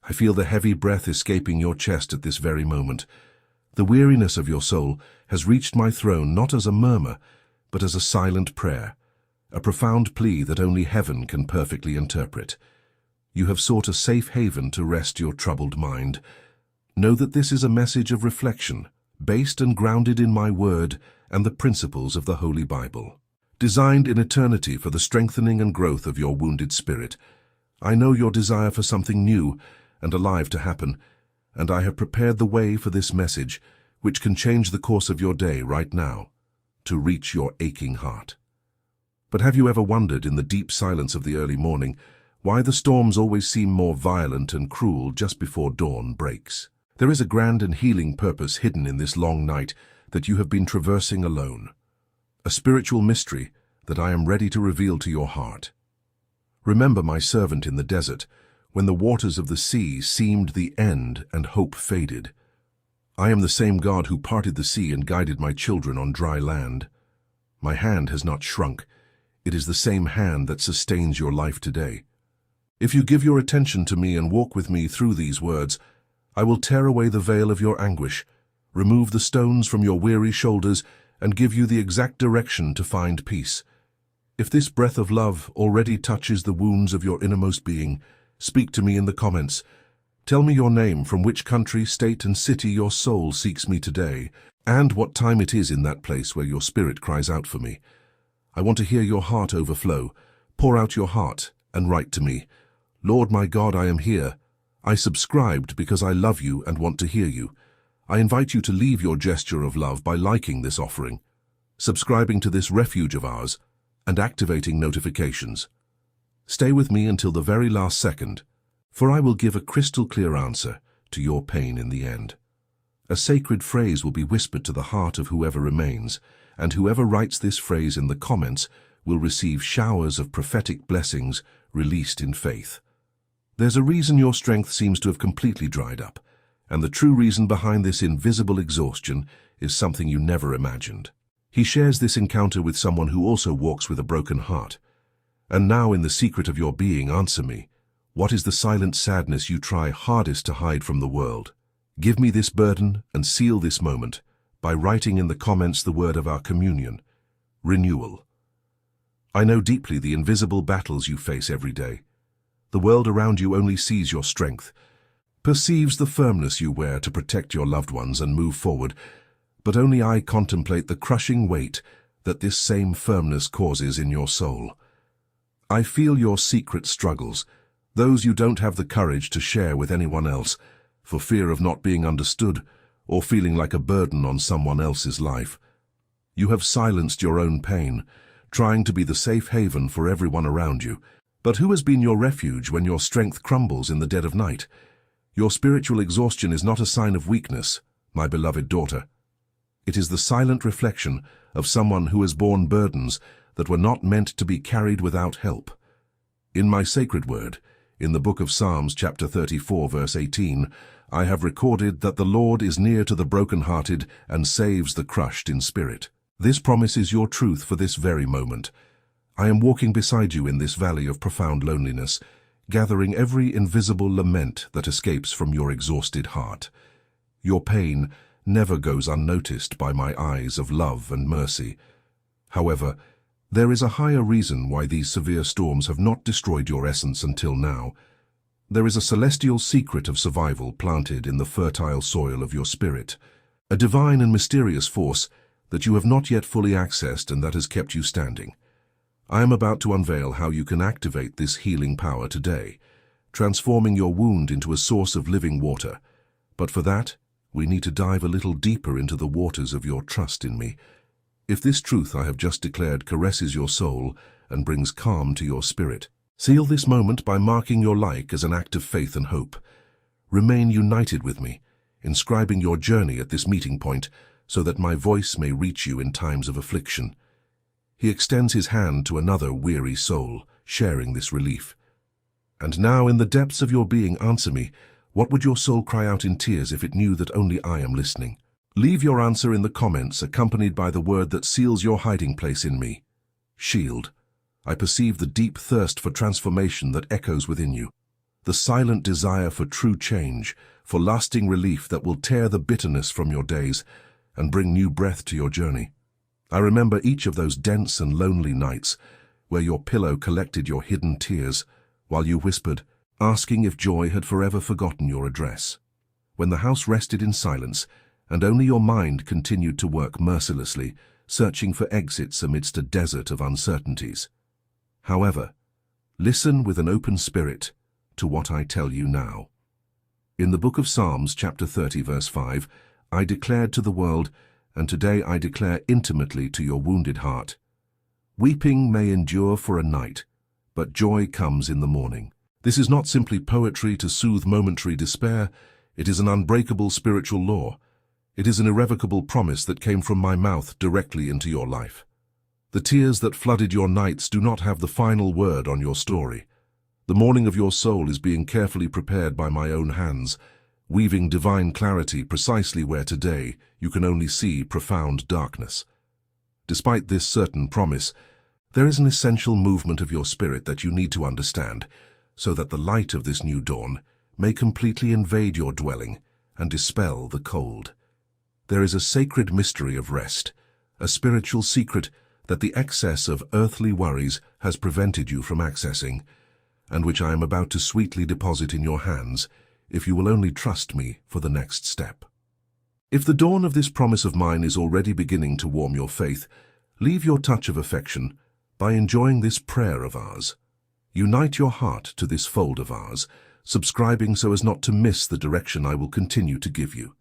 I feel the heavy breath escaping your chest at this very moment. The weariness of your soul has reached my throne not as a murmur, but as a silent prayer, a profound plea that only heaven can perfectly interpret. You have sought a safe haven to rest your troubled mind. Know that this is a message of reflection, based and grounded in my word and the principles of the Holy Bible. Designed in eternity for the strengthening and growth of your wounded spirit, I know your desire for something new and alive to happen, and I have prepared the way for this message, which can change the course of your day right now, to reach your aching heart. But have you ever wondered, in the deep silence of the early morning, why the storms always seem more violent and cruel just before dawn breaks? There is a grand and healing purpose hidden in this long night that you have been traversing alone, a spiritual mystery that I am ready to reveal to your heart. Remember my servant in the desert, when the waters of the sea seemed the end and hope faded. I am the same God who parted the sea and guided my children on dry land. My hand has not shrunk. It is the same hand that sustains your life today. If you give your attention to me and walk with me through these words, I will tear away the veil of your anguish, remove the stones from your weary shoulders, and give you the exact direction to find peace. If this breath of love already touches the wounds of your innermost being, speak to me in the comments. Tell me your name, from which country, state, and city your soul seeks me today, and what time it is in that place where your spirit cries out for me. I want to hear your heart overflow. Pour out your heart and write to me. Lord my God, I am here. I subscribed because I love you and want to hear you. I invite you to leave your gesture of love by liking this offering, subscribing to this refuge of ours, and activating notifications. Stay with me until the very last second, for I will give a crystal clear answer to your pain in the end. A sacred phrase will be whispered to the heart of whoever remains, and whoever writes this phrase in the comments will receive showers of prophetic blessings released in faith. There's a reason your strength seems to have completely dried up, and the true reason behind this invisible exhaustion is something you never imagined. He shares this encounter with someone who also walks with a broken heart. And now, in the secret of your being, answer me. What is the silent sadness you try hardest to hide from the world? Give me this burden and seal this moment by writing in the comments the word of our communion: renewal. I know deeply the invisible battles you face every day. The world around you only sees your strength, perceives the firmness you wear to protect your loved ones and move forward, but only I contemplate the crushing weight that this same firmness causes in your soul. I feel your secret struggles, those you don't have the courage to share with anyone else, for fear of not being understood or feeling like a burden on someone else's life. You have silenced your own pain, trying to be the safe haven for everyone around you. But who has been your refuge when your strength crumbles in the dead of night? Your spiritual exhaustion is not a sign of weakness, my beloved daughter. It is the silent reflection of someone who has borne burdens that were not meant to be carried without help. In my sacred word, in the book of Psalms chapter 34 verse 18, I have recorded that the Lord is near to the brokenhearted and saves the crushed in spirit. This promise is your truth for this very moment. I am walking beside you in this valley of profound loneliness, gathering every invisible lament that escapes from your exhausted heart. Your pain never goes unnoticed by my eyes of love and mercy. However, there is a higher reason why these severe storms have not destroyed your essence until now. There is a celestial secret of survival planted in the fertile soil of your spirit, a divine and mysterious force that you have not yet fully accessed and that has kept you standing. I am about to unveil how you can activate this healing power today, transforming your wound into a source of living water. But for that, we need to dive a little deeper into the waters of your trust in me. If this truth I have just declared caresses your soul and brings calm to your spirit, seal this moment by marking your like as an act of faith and hope. Remain united with me, inscribing your journey at this meeting point so that my voice may reach you in times of affliction. He extends his hand to another weary soul, sharing this relief. And now, in the depths of your being, answer me. What would your soul cry out in tears if it knew that only I am listening? Leave your answer in the comments, accompanied by the word that seals your hiding place in me: shield. I perceive the deep thirst for transformation that echoes within you. the silent desire for true change, for lasting relief that will tear the bitterness from your days and bring new breath to your journey. I remember each of those dense and lonely nights where your pillow collected your hidden tears while you whispered, asking if joy had forever forgotten your address. When the house rested in silence and only your mind continued to work mercilessly, searching for exits amidst a desert of uncertainties. However, listen with an open spirit to what I tell you now. In the book of Psalms, chapter 30, verse 5, I declared to the world, and today I declare intimately to your wounded heart, weeping may endure for a night, but joy comes in the morning. This is not simply poetry to soothe momentary despair. It is an unbreakable spiritual law. It is an irrevocable promise that came from my mouth directly into your life. The tears that flooded your nights do not have the final word on your story. The morning of your soul is being carefully prepared by my own hands, weaving divine clarity precisely where today you can only see profound darkness. Despite this certain promise, there is an essential movement of your spirit that you need to understand, so that the light of this new dawn may completely invade your dwelling and dispel the cold. There is a sacred mystery of rest, a spiritual secret that the excess of earthly worries has prevented you from accessing, and which I am about to sweetly deposit in your hands, if you will only trust me for the next step. If the dawn of this promise of mine is already beginning to warm your faith, leave your touch of affection by enjoying this prayer of ours. Unite your heart to this fold of ours, subscribing so as not to miss the direction I will continue to give you.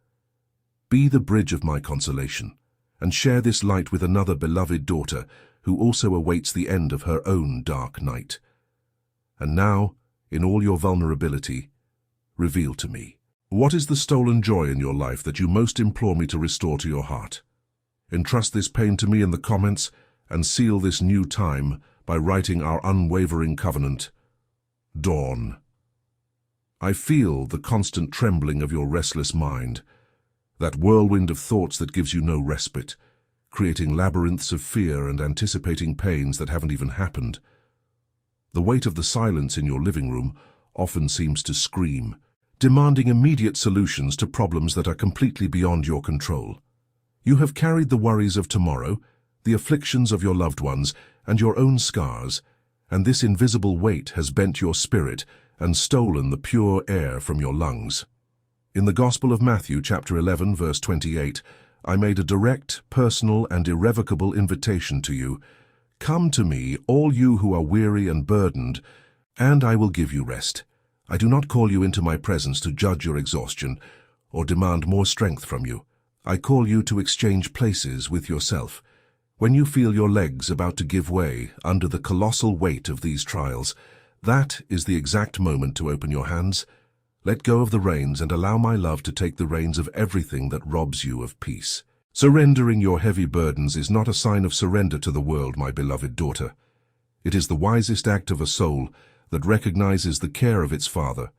Be the bridge of my consolation, and share this light with another beloved daughter who also awaits the end of her own dark night. And now, in all your vulnerability, reveal to me, what is the stolen joy in your life that you most implore me to restore to your heart? Entrust this pain to me in the comments and seal this new time by writing our unwavering covenant. Dawn. I feel the constant trembling of your restless mind, that whirlwind of thoughts that gives you no respite, creating labyrinths of fear and anticipating pains that haven't even happened. The weight of the silence in your living room often seems to scream, demanding immediate solutions to problems that are completely beyond your control. You have carried the worries of tomorrow, the afflictions of your loved ones, and your own scars, and this invisible weight has bent your spirit and stolen the pure air from your lungs. In the Gospel of Matthew, chapter 11, verse 28, I made a direct, personal, and irrevocable invitation to you. Come to me, all you who are weary and burdened, and I will give you rest. I do not call you into my presence to judge your exhaustion or demand more strength from you. I call you to exchange places with yourself. When you feel your legs about to give way under the colossal weight of these trials, that is the exact moment to open your hands. Let go of the reins and allow my love to take the reins of everything that robs you of peace. Surrendering your heavy burdens is not a sign of surrender to the world, my beloved daughter. It is the wisest act of a soul that recognizes the care of its Father.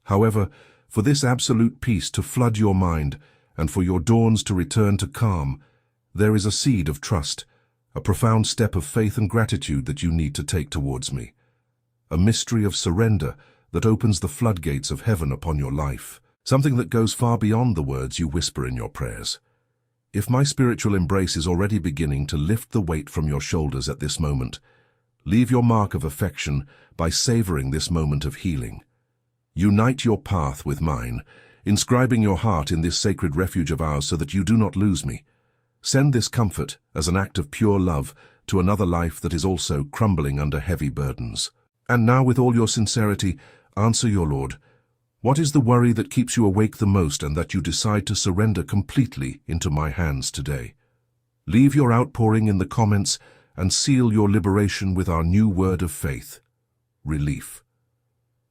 However, for this absolute peace to flood your mind and for your dawns to return to calm, there is a seed of trust, a profound step of faith and gratitude that you need to take towards me. A mystery of surrender that opens the floodgates of heaven upon your life, something that goes far beyond the words you whisper in your prayers. If my spiritual embrace is already beginning to lift the weight from your shoulders at this moment, leave your mark of affection by savoring this moment of healing. Unite your path with mine, inscribing your heart in this sacred refuge of ours so that you do not lose me. Send this comfort as an act of pure love to another life that is also crumbling under heavy burdens. And now, with all your sincerity, answer your Lord. What is the worry that keeps you awake the most and that you decide to surrender completely into my hands today? Leave your outpouring in the comments and seal your liberation with our new word of faith: relief.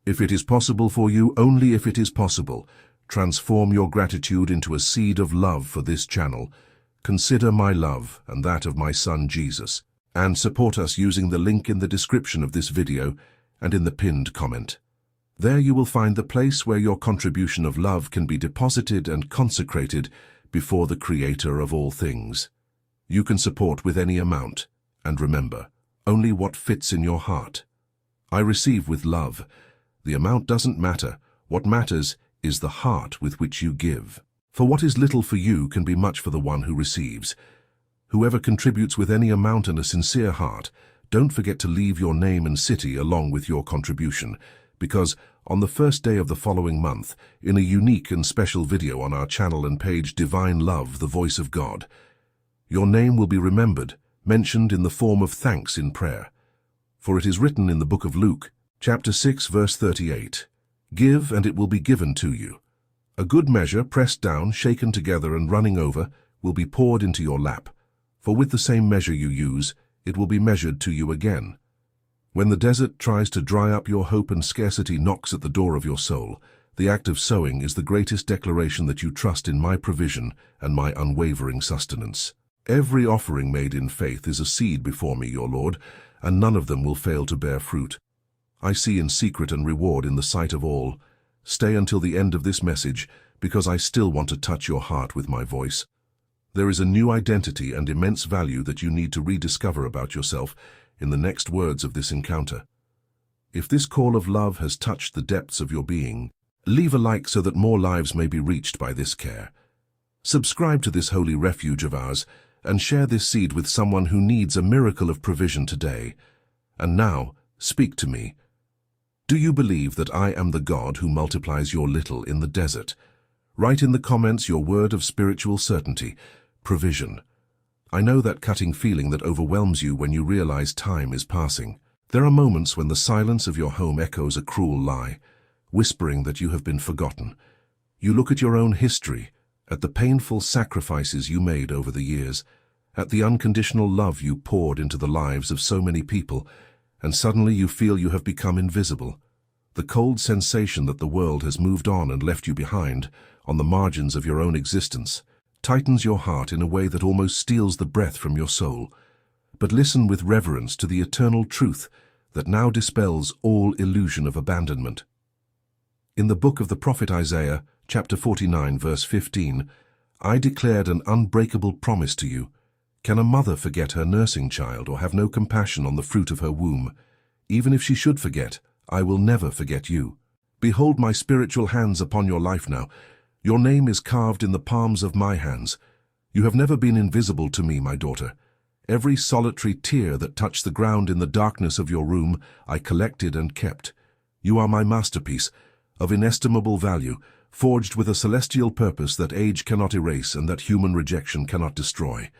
If it is possible for you, only if it is possible, transform your gratitude into a seed of love for this channel. Consider my love and that of my son Jesus, and support us using the link in the description of this video and in the pinned comment. There you will find the place where your contribution of love can be deposited and consecrated before the Creator of all things. You can support with any amount, and remember, only what fits in your heart. I receive with love The amount doesn't matter. What matters is the heart with which you give. For what is little for you can be much for the one who receives. Whoever contributes with any amount and a sincere heart, don't forget to leave your name and city along with your contribution, because on the first day of the following month, in a unique and special video on our channel and page Divine Love, the Voice of God, your name will be remembered, mentioned in the form of thanks in prayer. For it is written in the book of Luke, chapter 6, verse 38, "Give, and it will be given to you. A good measure, pressed down, shaken together, and running over, will be poured into your lap. For with the same measure you use, it will be measured to you again." When the desert tries to dry up your hope and scarcity knocks at the door of your soul, the act of sowing is the greatest declaration that you trust in my provision and my unwavering sustenance. Every offering made in faith is a seed before me, your Lord, and none of them will fail to bear fruit. I see in secret and reward in the sight of all. Stay until the end of this message, because I still want to touch your heart with my voice. There is a new identity and immense value that you need to rediscover about yourself in the next words of this encounter. If this call of love has touched the depths of your being, leave a like so that more lives may be reached by this care. Subscribe to this holy refuge of ours and share this seed with someone who needs a miracle of provision today. And now, speak to me. Do you believe that I am the God who multiplies your little in the desert? Write in the comments your word of spiritual certainty, provision. I know that cutting feeling that overwhelms you when you realize time is passing. There are moments when the silence of your home echoes a cruel lie, whispering that you have been forgotten. You look at your own history, at the painful sacrifices you made over the years, at the unconditional love you poured into the lives of so many people, and suddenly you feel you have become invisible. The cold sensation that the world has moved on and left you behind, on the margins of your own existence, tightens your heart in a way that almost steals the breath from your soul. But listen with reverence to the eternal truth that now dispels all illusion of abandonment. In the book of the prophet Isaiah, chapter 49, verse 15, "I declared an unbreakable promise to you. Can a mother forget her nursing child or have no compassion on the fruit of her womb? Even if she should forget, I will never forget you. Behold my spiritual hands upon your life now. Your name is carved in the palms of my hands. You have never been invisible to me, my daughter. Every solitary tear that touched the ground in the darkness of your room, I collected and kept. You are my masterpiece, of inestimable value, forged with a celestial purpose that age cannot erase and that human rejection cannot destroy.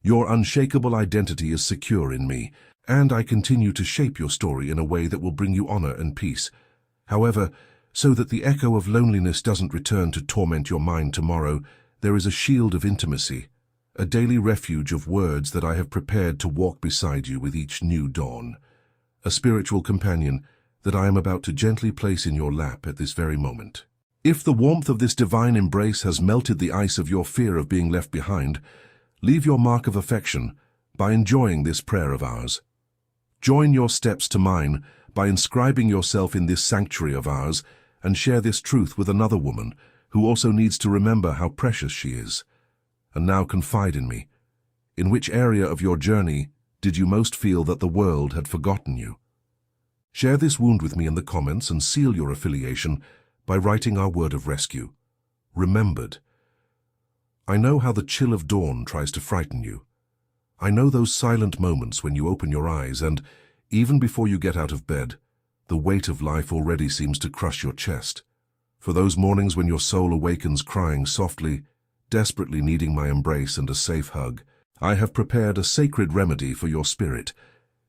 Your unshakable identity is secure in me, and I continue to shape your story in a way that will bring you honor and peace. However, so that the echo of loneliness doesn't return to torment your mind tomorrow, there is a shield of intimacy, a daily refuge of words that I have prepared to walk beside you with each new dawn, a spiritual companion that I am about to gently place in your lap at this very moment. If the warmth of this divine embrace has melted the ice of your fear of being left behind, leave your mark of affection by enjoying this prayer of ours. Join your steps to mine by inscribing yourself in this sanctuary of ours and share this truth with another woman who also needs to remember how precious she is. And now confide in me. In which area of your journey did you most feel that the world had forgotten you? Share this wound with me in the comments and seal your affiliation by writing our word of rescue. Remembered. I know how the chill of dawn tries to frighten you. I know those silent moments when you open your eyes and, even before you get out of bed, the weight of life already seems to crush your chest. For those mornings when your soul awakens crying softly, desperately needing my embrace and a safe hug, I have prepared a sacred remedy for your spirit.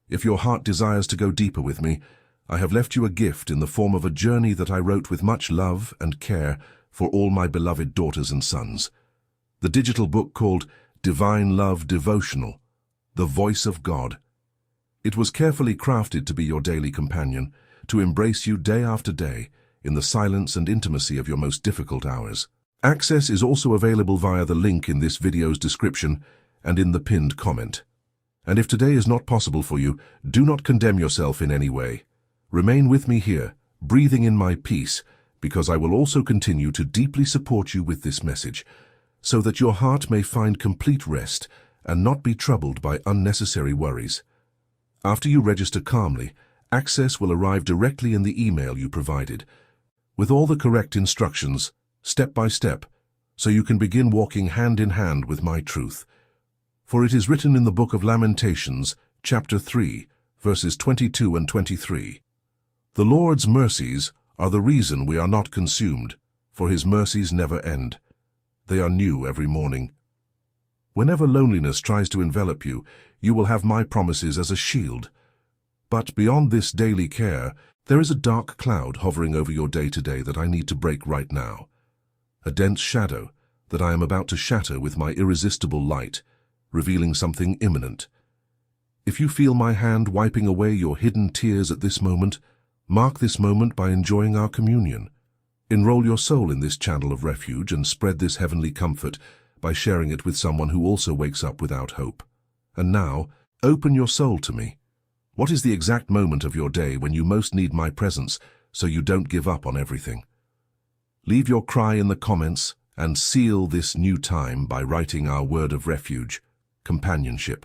If your heart desires to go deeper with me, I have left you a gift in the form of a journey that I wrote with much love and care for all my beloved daughters and sons. The digital book called Divine Love Devotional, The Voice of God. It was carefully crafted to be your daily companion, to embrace you day after day in the silence and intimacy of your most difficult hours. Access is also available via the link in this video's description and in the pinned comment. And if today is not possible for you, do not condemn yourself in any way. Remain with me here, breathing in my peace, because I will also continue to deeply support you with this message, so that your heart may find complete rest and not be troubled by unnecessary worries. After you register calmly, Access will arrive directly in the email you provided, with all the correct instructions, step by step, so you can begin walking hand in hand with my truth. For it is written in the book of Lamentations, chapter 3, verses 22 and 23. The Lord's mercies are the reason we are not consumed, for his mercies never end. They are new every morning. Whenever loneliness tries to envelop you, you will have my promises as a shield. But beyond this daily care, there is a dark cloud hovering over your day-to-day that I need to break right now. A dense shadow that I am about to shatter with my irresistible light, revealing something imminent. If you feel my hand wiping away your hidden tears at this moment, mark this moment by enjoying our communion. Enroll your soul in this channel of refuge and spread this heavenly comfort by sharing it with someone who also wakes up without hope. And now, open your soul to me. What is the exact moment of your day when you most need my presence so you don't give up on everything? Leave your cry in the comments and seal this new time by writing our word of refuge, companionship.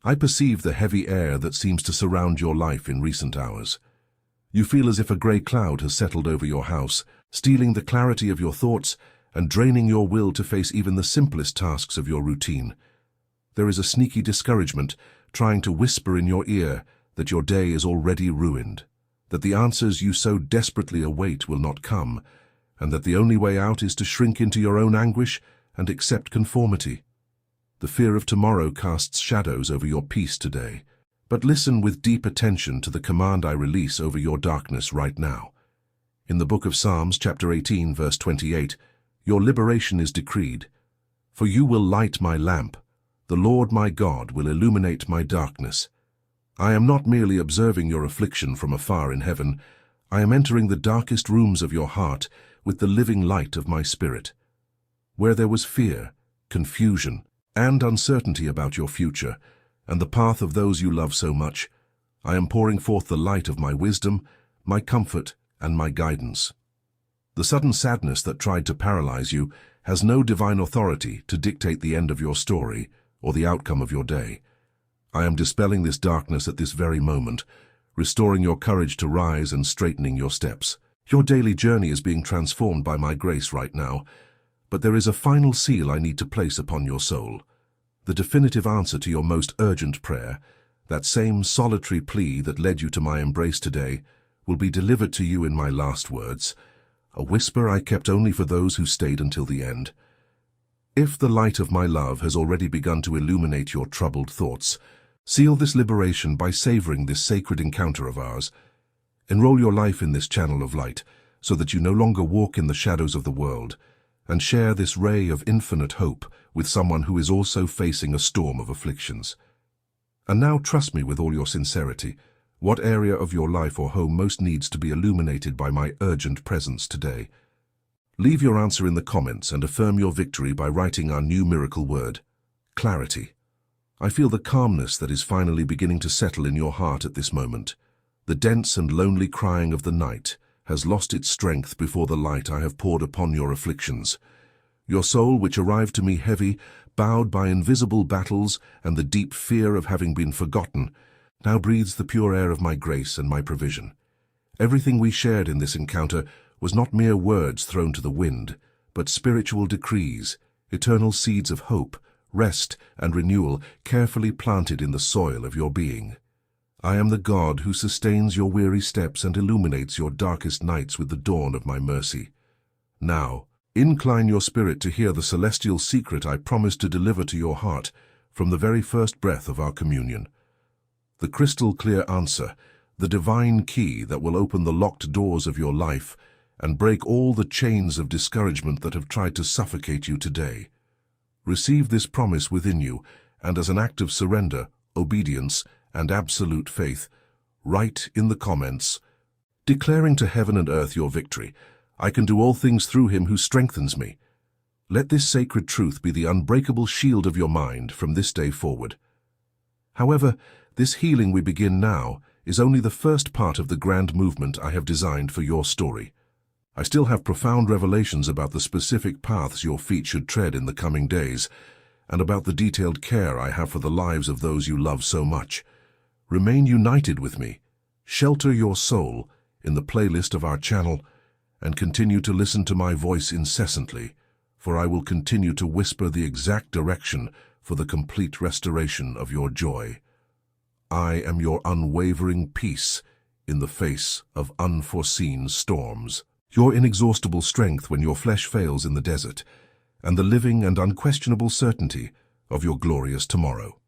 I perceive the heavy air that seems to surround your life in recent hours. You feel as if a grey cloud has settled over your house, stealing the clarity of your thoughts and draining your will to face even the simplest tasks of your routine. There is a sneaky discouragement trying to whisper in your ear that your day is already ruined, that the answers you so desperately await will not come, and that the only way out is to shrink into your own anguish and accept conformity. The fear of tomorrow casts shadows over your peace today, but listen with deep attention to the command I release over your darkness right now. In the book of Psalms, chapter 18, verse 28, your liberation is decreed. For you will light my lamp. The Lord my God will illuminate my darkness. I am not merely observing your affliction from afar in heaven. I am entering the darkest rooms of your heart with the living light of my spirit. Where there was fear, confusion, and uncertainty about your future, and the path of those you love so much, I am pouring forth the light of my wisdom, my comfort, and my guidance. The sudden sadness that tried to paralyze you has no divine authority to dictate the end of your story or the outcome of your day. I am dispelling this darkness at this very moment, restoring your courage to rise and straightening your steps. Your daily journey is being transformed by my grace right now, but there is a final seal I need to place upon your soul. The definitive answer to your most urgent prayer, that same solitary plea that led you to my embrace today, will be delivered to you in my last words, a whisper I kept only for those who stayed until the end. If the light of my love has already begun to illuminate your troubled thoughts, seal this liberation by savoring this sacred encounter of ours. Enroll your life in this channel of light, so that you no longer walk in the shadows of the world, and share this ray of infinite hope with someone who is also facing a storm of afflictions. And now trust me with all your sincerity. What area of your life or home most needs to be illuminated by my urgent presence today? Leave your answer in the comments and affirm your victory by writing our new miracle word, clarity. I feel the calmness that is finally beginning to settle in your heart at this moment. The dense and lonely crying of the night has lost its strength before the light I have poured upon your afflictions. Your soul, which arrived to me heavy, bowed by invisible battles and the deep fear of having been forgotten, now breathes the pure air of my grace and my provision. Everything we shared in this encounter was not mere words thrown to the wind, but spiritual decrees, eternal seeds of hope, rest, and renewal carefully planted in the soil of your being. I am the God who sustains your weary steps and illuminates your darkest nights with the dawn of my mercy. Now, incline your spirit to hear the celestial secret I promised to deliver to your heart from the very first breath of our communion. The crystal-clear answer, the divine key that will open the locked doors of your life and break all the chains of discouragement that have tried to suffocate you today. Receive this promise within you, and as an act of surrender, obedience, and absolute faith, write in the comments, declaring to heaven and earth your victory. I can do all things through him who strengthens me. Let this sacred truth be the unbreakable shield of your mind from this day forward. However, this healing we begin now is only the first part of the grand movement I have designed for your story. I still have profound revelations about the specific paths your feet should tread in the coming days, and about the detailed care I have for the lives of those you love so much. Remain united with me. Shelter your soul in the playlist of our channel and continue to listen to my voice incessantly, for I will continue to whisper the exact direction for the complete restoration of your joy. I am your unwavering peace in the face of unforeseen storms, your inexhaustible strength when your flesh fails in the desert, and the living and unquestionable certainty of your glorious tomorrow.